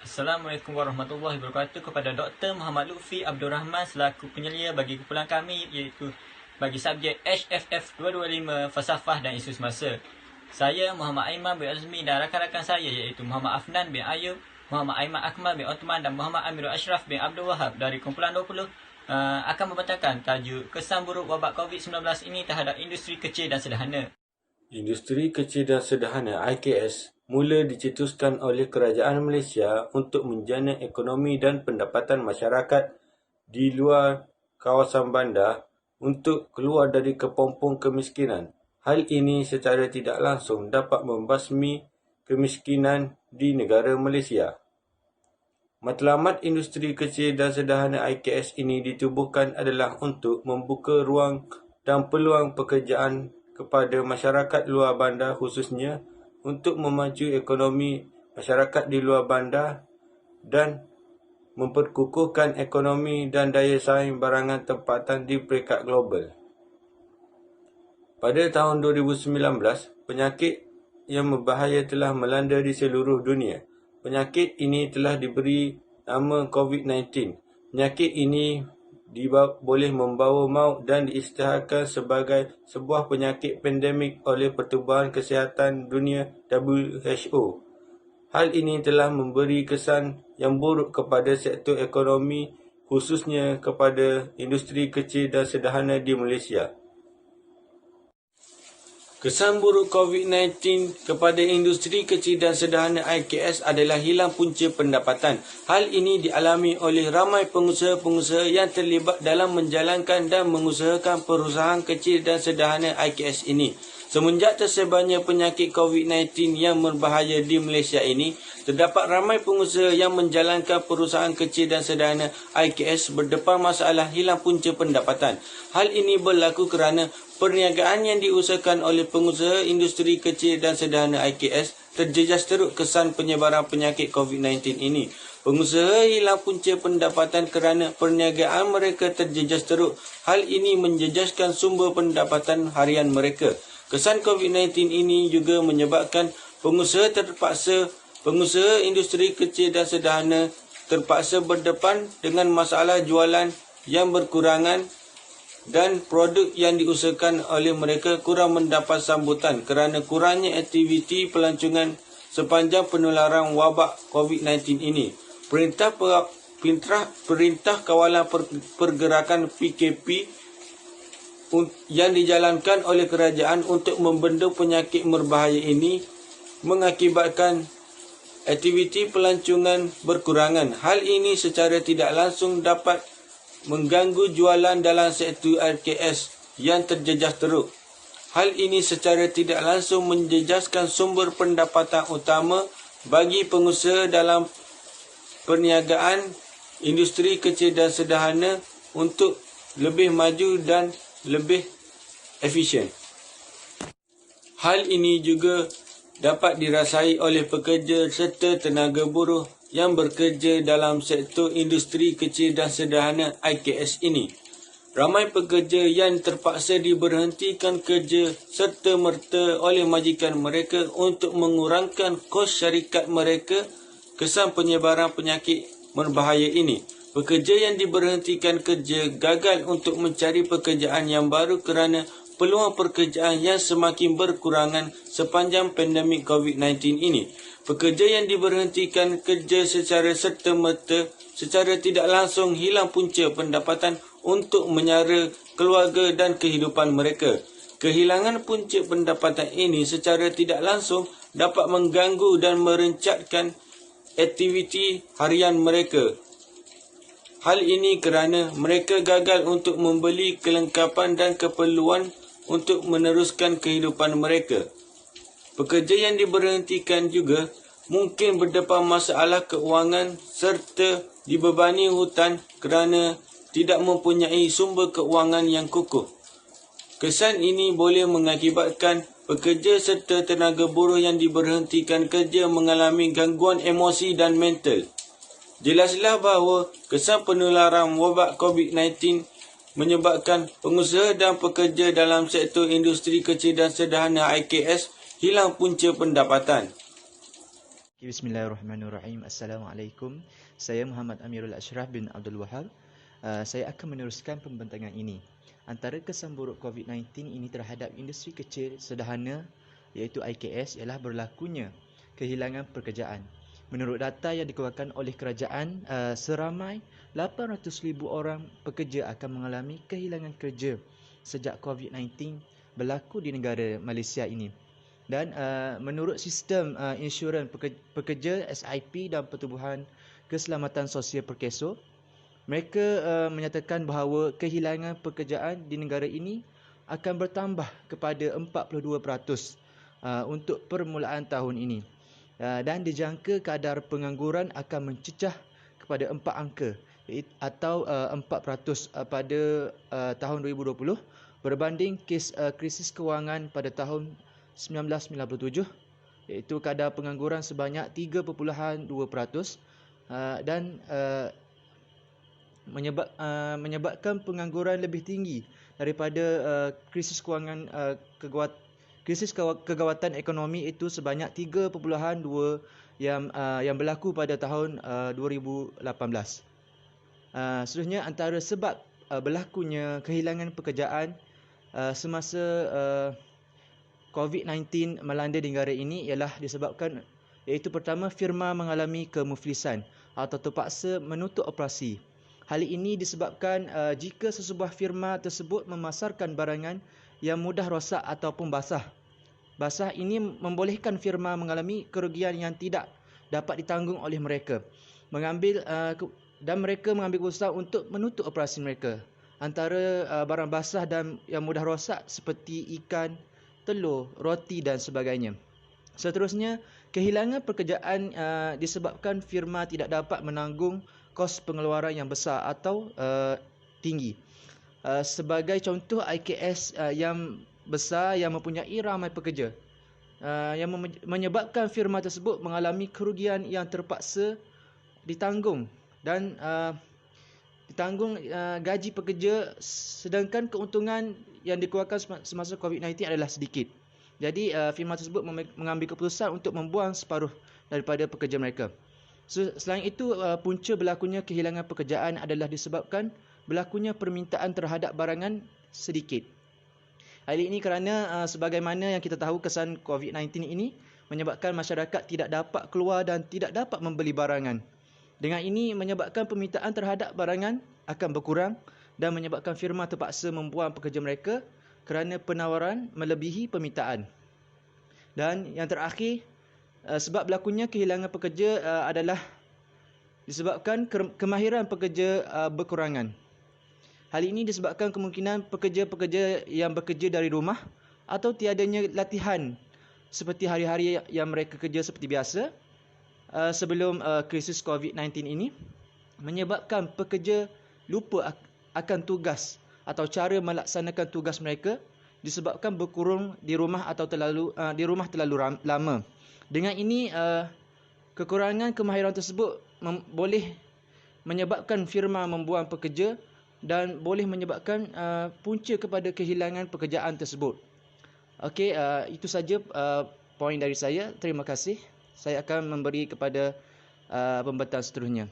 Assalamualaikum warahmatullahi wabarakatuh kepada Dr. Muhammad Lutfi Abdul Rahman selaku penyelia bagi kumpulan kami iaitu bagi subjek HFF 225 Falsafah dan Isu Semasa. Saya Muhammad Aiman bin Azmi dan rakan-rakan saya iaitu Muhammad Afnan bin Ayub, Muhammad Aiman Akmal bin Othman dan Muhammad Amirul Ashraf bin Abdul Wahab dari kumpulan 20 akan membentangkan tajuk kesan buruk wabak COVID-19 ini terhadap industri kecil dan sederhana. Industri Kecil dan Sederhana IKS mula dicetuskan oleh Kerajaan Malaysia untuk menjana ekonomi dan pendapatan masyarakat di luar kawasan bandar untuk keluar dari kepompong kemiskinan. Hal ini secara tidak langsung dapat membasmi kemiskinan di negara Malaysia. Matlamat Industri Kecil dan Sederhana IKS ini ditubuhkan adalah untuk membuka ruang dan peluang pekerjaan kepada masyarakat luar bandar khususnya untuk memacu ekonomi masyarakat di luar bandar dan memperkukuhkan ekonomi dan daya saing barangan tempatan di peringkat global. Pada tahun 2019, penyakit yang berbahaya telah melanda di seluruh dunia. Penyakit ini telah diberi nama COVID-19. Penyakit ini boleh membawa maut dan diisytiharkan sebagai sebuah penyakit pandemik oleh Pertubuhan Kesihatan Dunia WHO. Hal ini telah memberi kesan yang buruk kepada sektor ekonomi khususnya kepada industri kecil dan sederhana di Malaysia. Kesan buruk COVID-19 kepada industri kecil dan sederhana IKS adalah hilang punca pendapatan. Hal ini dialami oleh ramai pengusaha-pengusaha yang terlibat dalam menjalankan dan mengusahakan perusahaan kecil dan sederhana IKS ini. Semenjak tersebarnya penyakit COVID-19 yang berbahaya di Malaysia ini, terdapat ramai pengusaha yang menjalankan perusahaan kecil dan sederhana IKS berdepan masalah hilang punca pendapatan. Hal ini berlaku kerana perniagaan yang diusahakan oleh pengusaha industri kecil dan sederhana IKS terjejas teruk kesan penyebaran penyakit COVID-19 ini. Pengusaha hilang punca pendapatan kerana perniagaan mereka terjejas teruk. Hal ini menjejaskan sumber pendapatan harian mereka. Kesan COVID-19 ini juga menyebabkan pengusaha industri kecil dan sederhana terpaksa berdepan dengan masalah jualan yang berkurangan dan produk yang diusahakan oleh mereka kurang mendapat sambutan kerana kurangnya aktiviti pelancongan sepanjang penularan wabak COVID-19 ini. Perintah Kawalan Pergerakan PKP yang dijalankan oleh kerajaan untuk membendung penyakit berbahaya ini mengakibatkan aktiviti pelancongan berkurangan. Hal ini secara tidak langsung dapat mengganggu jualan dalam sektor IKS yang terjejas teruk. Hal ini secara tidak langsung menjejaskan sumber pendapatan utama bagi pengusaha dalam perniagaan industri kecil dan sederhana untuk lebih maju dan lebih efisien. Hal ini juga dapat dirasai oleh pekerja serta tenaga buruh yang bekerja dalam sektor industri kecil dan sederhana IKS ini. Ramai pekerja yang terpaksa diberhentikan kerja serta-merta oleh majikan mereka untuk mengurangkan kos syarikat mereka kesan penyebaran penyakit berbahaya ini. Pekerja yang diberhentikan kerja gagal untuk mencari pekerjaan yang baru kerana peluang pekerjaan yang semakin berkurangan sepanjang pandemik COVID-19 ini. Pekerja yang diberhentikan kerja secara serta-merta secara tidak langsung hilang punca pendapatan untuk menyara keluarga dan kehidupan mereka. Kehilangan punca pendapatan ini secara tidak langsung dapat mengganggu dan merencatkan aktiviti harian mereka. Hal ini kerana mereka gagal untuk membeli kelengkapan dan keperluan untuk meneruskan kehidupan mereka. Pekerja yang diberhentikan juga mungkin berdepan masalah keuangan serta dibebani hutang kerana tidak mempunyai sumber keuangan yang kukuh. Kesan ini boleh mengakibatkan pekerja serta tenaga buruh yang diberhentikan kerja mengalami gangguan emosi dan mental. Jelaslah bahawa kesan penularan wabak COVID-19 menyebabkan pengusaha dan pekerja dalam sektor industri kecil dan sederhana IKS hilang punca pendapatan. Bismillahirrahmanirrahim. Assalamualaikum. Saya Muhammad Amirul Ashraf bin Abdul Wahab. Saya akan meneruskan pembentangan ini. Antara kesan buruk COVID-19 ini terhadap industri kecil sederhana iaitu IKS ialah berlakunya kehilangan pekerjaan. Menurut data yang dikeluarkan oleh kerajaan, seramai 800,000 orang pekerja akan mengalami kehilangan kerja sejak COVID-19 berlaku di negara Malaysia ini. Dan menurut sistem insurans pekerja SIP dan Pertubuhan Keselamatan Sosial Perkeso, mereka menyatakan bahawa kehilangan pekerjaan di negara ini akan bertambah kepada 42% untuk permulaan tahun ini. Dan dijangka kadar pengangguran akan mencecah kepada 4 angka atau 4% pada tahun 2020 berbanding krisis kewangan pada tahun 1997, iaitu kadar pengangguran sebanyak 3.2% dan menyebabkan pengangguran lebih tinggi daripada krisis kewangan krisis kegawatan ekonomi itu sebanyak 3.2 yang berlaku pada tahun 2018. Seterusnya, antara sebab berlakunya kehilangan pekerjaan semasa COVID-19 melanda negara ini ialah disebabkan, iaitu pertama, firma mengalami kemuflisan atau terpaksa menutup operasi. Hal ini disebabkan jika sesebuah firma tersebut memasarkan barangan yang mudah rosak ataupun basah. Basah ini membolehkan firma mengalami kerugian yang tidak dapat ditanggung oleh mereka. Dan mereka mengambil keputusan untuk menutup operasi mereka. Antara barang basah dan yang mudah rosak seperti ikan, telur, roti dan sebagainya. Seterusnya, kehilangan pekerjaan disebabkan firma tidak dapat menanggung kos pengeluaran yang besar atau tinggi. Sebagai contoh, IKS yang besar yang mempunyai ramai pekerja yang menyebabkan firma tersebut mengalami kerugian yang terpaksa ditanggung dan gaji pekerja, sedangkan keuntungan yang dikeluarkan semasa COVID-19 adalah sedikit. Jadi firma tersebut mengambil keputusan untuk membuang separuh daripada pekerja mereka. Selain itu, punca berlakunya kehilangan pekerjaan adalah disebabkan berlakunya permintaan terhadap barangan sedikit. Hal ini kerana sebagaimana yang kita tahu, kesan COVID-19 ini menyebabkan masyarakat tidak dapat keluar dan tidak dapat membeli barangan. Dengan ini menyebabkan permintaan terhadap barangan akan berkurang dan menyebabkan firma terpaksa membuang pekerja mereka kerana penawaran melebihi permintaan. Dan yang terakhir, sebab berlakunya kehilangan pekerja adalah disebabkan kemahiran pekerja berkurangan. Hal ini disebabkan kemungkinan pekerja-pekerja yang bekerja dari rumah atau tiadanya latihan seperti hari-hari yang mereka kerja seperti biasa sebelum krisis COVID-19 ini, menyebabkan pekerja lupa akan tugas atau cara melaksanakan tugas mereka disebabkan berkurung di rumah atau terlalu lama. Dengan ini, kekurangan kemahiran tersebut boleh menyebabkan firma membuang pekerja dan boleh menyebabkan punca kepada kehilangan pekerjaan tersebut. Okey, itu saja poin dari saya. Terima kasih. Saya akan memberi kepada pembentang seterusnya.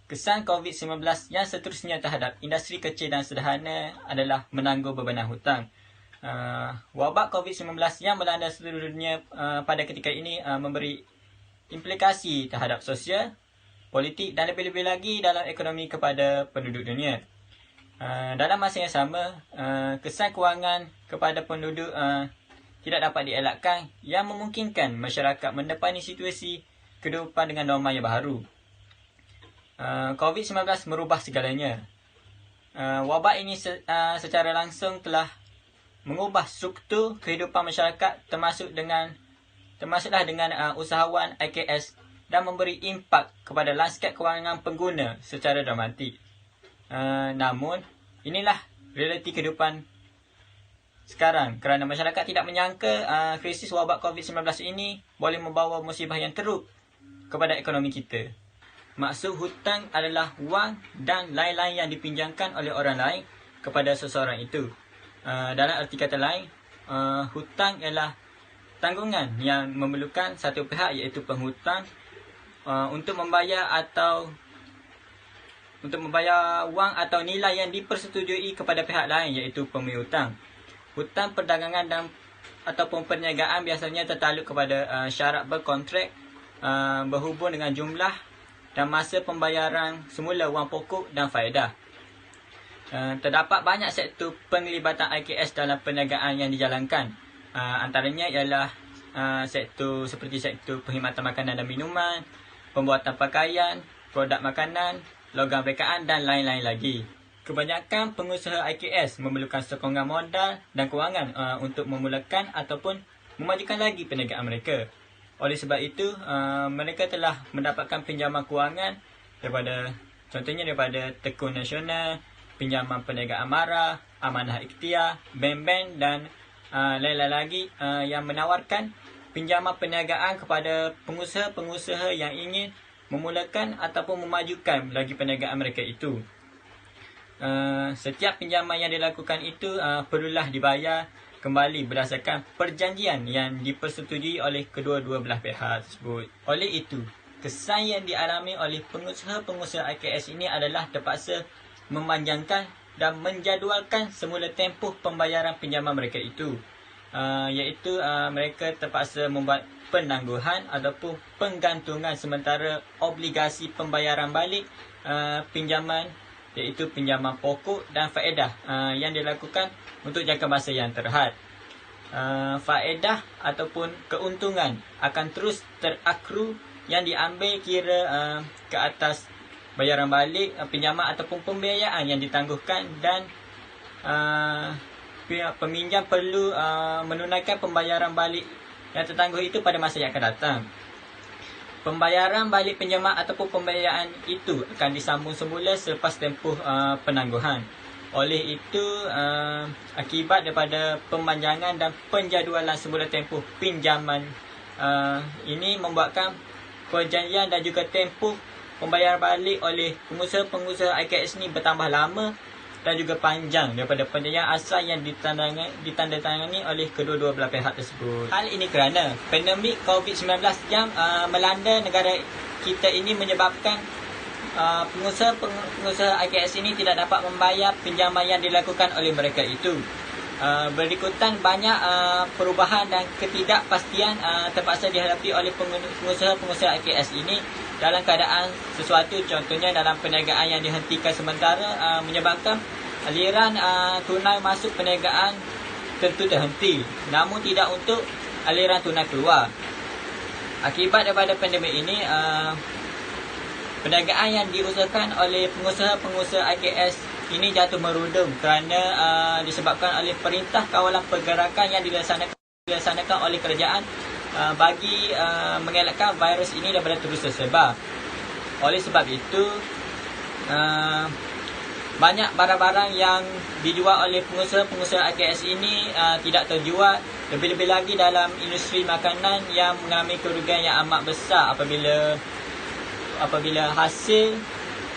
Kesan COVID-19 yang seterusnya terhadap industri kecil dan sederhana adalah menanggung bebanan hutang. Wabak COVID-19 yang melanda seluruh dunia pada ketika ini memberi implikasi terhadap sosial, politik dan lebih-lebih lagi dalam ekonomi kepada penduduk dunia. Dalam masa yang sama, kesan kewangan kepada penduduk tidak dapat dielakkan yang memungkinkan masyarakat mendepani situasi kehidupan dengan norma yang baharu. COVID-19 merubah segalanya. Wabak ini secara langsung telah mengubah struktur kehidupan masyarakat termasuklah dengan usahawan IKS dan memberi impak kepada lanskap kewangan pengguna secara dramatik. Namun, inilah realiti kehidupan sekarang kerana masyarakat tidak menyangka krisis wabak COVID-19 ini boleh membawa musibah yang teruk kepada ekonomi kita. Maksud hutang adalah wang dan lain-lain yang dipinjamkan oleh orang lain kepada seseorang itu. Dalam arti kata lain, hutang ialah tanggungan yang memerlukan satu pihak iaitu penghutang untuk membayar wang atau nilai yang dipersetujui kepada pihak lain iaitu pemberi hutang. Hutang perdagangan ataupun perniagaan biasanya tertakluk kepada syarat berkontrak berhubung dengan jumlah dan masa pembayaran semula wang pokok dan faedah. Terdapat banyak sektor penglibatan IKS dalam perniagaan yang dijalankan. Antaranya ialah sektor seperti sektor perkhidmatan makanan dan minuman, pembuatan pakaian, produk makanan, logam rekaan dan lain-lain lagi. Kebanyakan pengusaha IKS memerlukan sokongan modal dan kewangan untuk memulakan ataupun memajukan lagi perniagaan mereka. Oleh sebab itu, mereka telah mendapatkan pinjaman kewangan contohnya daripada Tekun Nasional, pinjaman perniagaan mara, amanah ikhtiar, bank-bank dan lain-lain lagi yang menawarkan pinjaman perniagaan kepada pengusaha-pengusaha yang ingin memulakan ataupun memajukan lagi perniagaan mereka itu. Setiap pinjaman yang dilakukan itu perlulah dibayar kembali berdasarkan perjanjian yang dipersetujui oleh kedua-dua belah pihak tersebut. Oleh itu, kesan yang dialami oleh pengusaha-pengusaha IKS ini adalah terpaksa memanjangkan dan menjadualkan semula tempoh pembayaran pinjaman mereka itu, iaitu mereka terpaksa membuat penangguhan ataupun penggantungan sementara obligasi pembayaran balik pinjaman, iaitu pinjaman pokok dan faedah yang dilakukan untuk jangka masa yang terhad. Faedah ataupun keuntungan akan terus terakru yang diambil kira ke atas bayaran balik pinjaman ataupun pembiayaan yang ditangguhkan, dan peminjam perlu menunaikan pembayaran balik yang tertangguh itu pada masa yang akan datang. Pembayaran balik pinjaman ataupun pembiayaan itu akan disambung semula selepas tempoh penangguhan. Oleh itu, akibat daripada pemanjangan dan penjadualan semula tempoh pinjaman ini membuatkan perjanjian dan juga tempoh pembayaran balik oleh pengusaha-pengusaha IKS ini bertambah lama dan juga panjang daripada perjanjian asal yang ditandatangani oleh kedua-dua belah pihak tersebut. Hal ini kerana pandemik COVID-19 yang melanda negara kita ini menyebabkan pengusaha IKS ini tidak dapat membayar pinjaman yang dilakukan oleh mereka itu. Berikutan banyak perubahan dan ketidakpastian terpaksa dihadapi oleh pengusaha-pengusaha IKS ini dalam keadaan sesuatu, contohnya dalam perniagaan yang dihentikan sementara menyebabkan aliran tunai masuk perniagaan tentu terhenti, namun tidak untuk aliran tunai keluar. Akibat daripada pandemik ini, perniagaan yang diusahakan oleh pengusaha-pengusaha IKS ini jatuh merudum kerana disebabkan oleh perintah kawalan pergerakan yang dilaksanakan oleh kerajaan bagi mengelakkan virus ini daripada terus tersebar. Oleh sebab itu, banyak barang-barang yang dijual oleh pengusaha-pengusaha IKS ini tidak terjual. Lebih-lebih lagi dalam industri makanan yang mengalami kerugian yang amat besar apabila hasil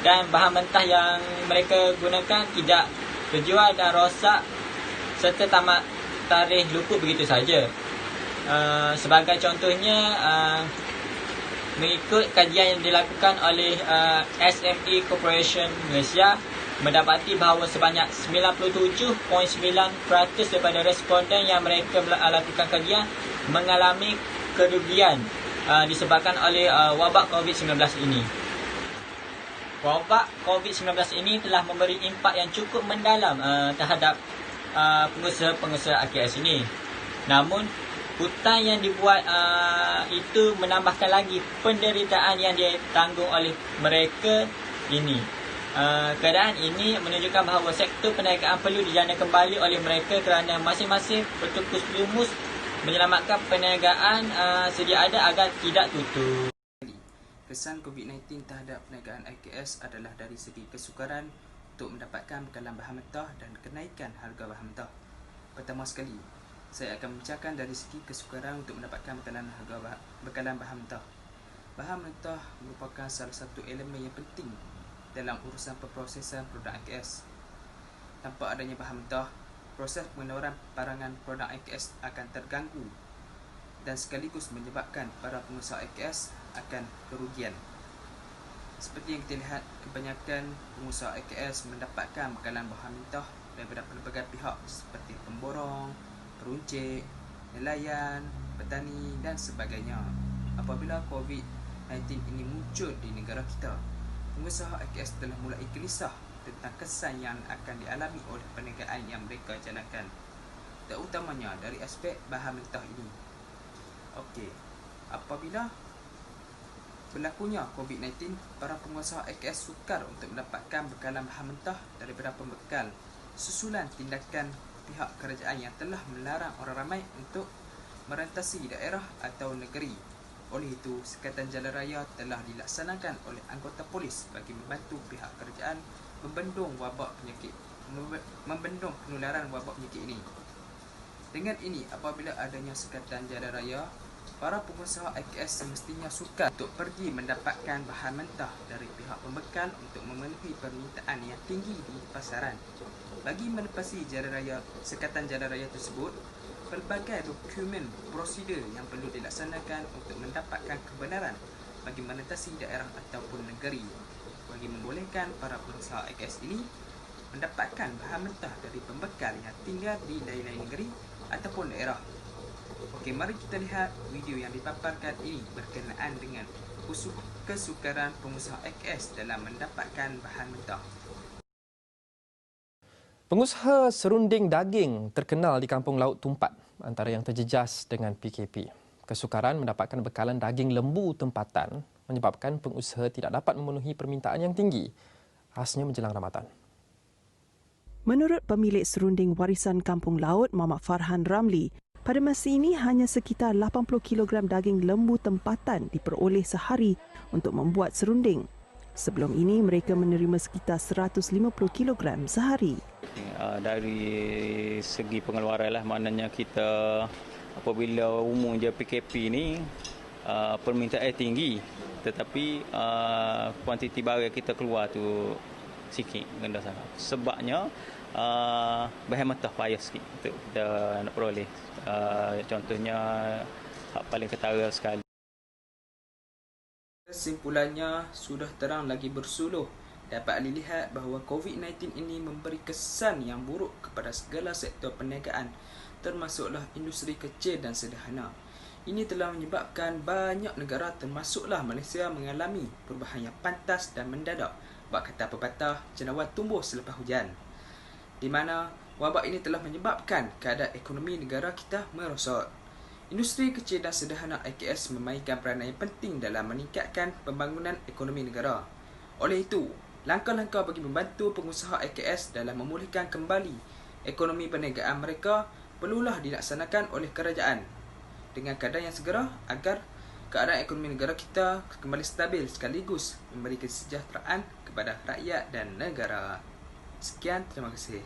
dan bahan mentah yang mereka gunakan tidak terjual dan rosak serta tamat tarikh luput begitu saja. Sebagai contohnya, mengikut kajian yang dilakukan oleh SME Corporation Malaysia, mendapati bahawa sebanyak 97.9% daripada responden yang mereka lakukan kajian mengalami kerugian disebabkan oleh wabak COVID-19 ini. Wabak COVID-19 ini telah memberi impak yang cukup mendalam terhadap pengusaha-pengusaha IKS ini. Namun, hutang yang dibuat itu menambahkan lagi penderitaan yang ditanggung oleh mereka ini. Keadaan ini menunjukkan bahawa sektor perniagaan perlu dijana kembali oleh mereka kerana masing-masing bertukus lumus menyelamatkan perniagaan sedia ada agar tidak tutup. Kesan COVID-19 terhadap perniagaan IKS adalah dari segi kesukaran untuk mendapatkan bekalan bahan mentah dan kenaikan harga bahan mentah. Pertama sekali, saya akan membicarakan dari segi kesukaran untuk mendapatkan bekalan bahan mentah. Bahan mentah merupakan salah satu elemen yang penting dalam urusan perprosesan produk IKS. Tanpa adanya bahan mentah, proses pengeluaran barangan produk IKS akan terganggu dan sekaligus menyebabkan para pengusaha AKS akan kerugian. Seperti yang kita lihat, kebanyakan pengusaha AKS mendapatkan bekalan bahan mentah daripada pelbagai pihak seperti pemborong, peruncit, nelayan, petani dan sebagainya. Apabila COVID-19 ini muncul di negara kita, pengusaha AKS telah mulai gelisah tentang kesan yang akan dialami oleh perniagaan yang mereka jalankan, terutamanya dari aspek bahan mentah ini. Okey, apabila berlakunya COVID-19, para pengusaha AKS sukar untuk mendapatkan bekalan bahan mentah daripada pembekal susulan tindakan pihak kerajaan yang telah melarang orang ramai untuk merantasi daerah atau negeri. Oleh itu, Sekatan Jalan Raya telah dilaksanakan oleh anggota polis bagi membantu pihak kerajaan membendung penularan wabak penyakit ini. Dengan ini, apabila adanya Sekatan Jalan Raya, para pengusaha AKS semestinya sukar untuk pergi mendapatkan bahan mentah dari pihak pembekal untuk memenuhi permintaan yang tinggi di pasaran. Bagi menepasi Sekatan Jalan Raya tersebut, pelbagai dokumen prosedur yang perlu dilaksanakan untuk mendapatkan kebenaran bagi menentasi daerah ataupun negeri, bagi membolehkan para pengusaha AKS ini mendapatkan bahan mentah dari pembekal yang tinggal di lain-lain negeri ataupun daerah. Okey, mari kita lihat video yang dipaparkan ini berkenaan dengan kesukaran pengusaha AKS dalam mendapatkan bahan mentah. Pengusaha serunding daging terkenal di Kampung Laut Tumpat antara yang terjejas dengan PKP. Kesukaran mendapatkan bekalan daging lembu tempatan menyebabkan pengusaha tidak dapat memenuhi permintaan yang tinggi, khasnya menjelang Ramadan. Menurut pemilik serunding warisan Kampung Laut, Muhammad Farhan Ramli, pada masa ini hanya sekitar 80 kg daging lembu tempatan diperoleh sehari untuk membuat serunding. Sebelum ini, mereka menerima sekitar 150 kg sehari. Dari segi pengeluaran lah, maknanya kita apabila umumnya PKP ni permintaan tinggi, tetapi kuantiti barang kita keluar tu sikit, rendah sangat. Sebabnya bahan mentah payah sikit untuk kita nak peroleh. Contohnya hak paling ketara sekali. Kesimpulannya, sudah terang lagi bersuluh, dapat dilihat bahawa COVID-19 ini memberi kesan yang buruk kepada segala sektor perniagaan, termasuklah industri kecil dan sederhana. Ini telah menyebabkan banyak negara termasuklah Malaysia mengalami perubahan yang pantas dan mendadak. Bak kata pepatah, cendawan tumbuh selepas hujan. Di mana wabak ini telah menyebabkan keadaan ekonomi negara kita merosot. Industri kecil dan sederhana AKS memainkan peranan yang penting dalam meningkatkan pembangunan ekonomi negara. Oleh itu, langkah-langkah bagi membantu pengusaha AKS dalam memulihkan kembali ekonomi perniagaan mereka perlulah dilaksanakan oleh kerajaan dengan keadaan yang segera agar keadaan ekonomi negara kita kembali stabil sekaligus memberi kesejahteraan kepada rakyat dan negara. Sekian, terima kasih.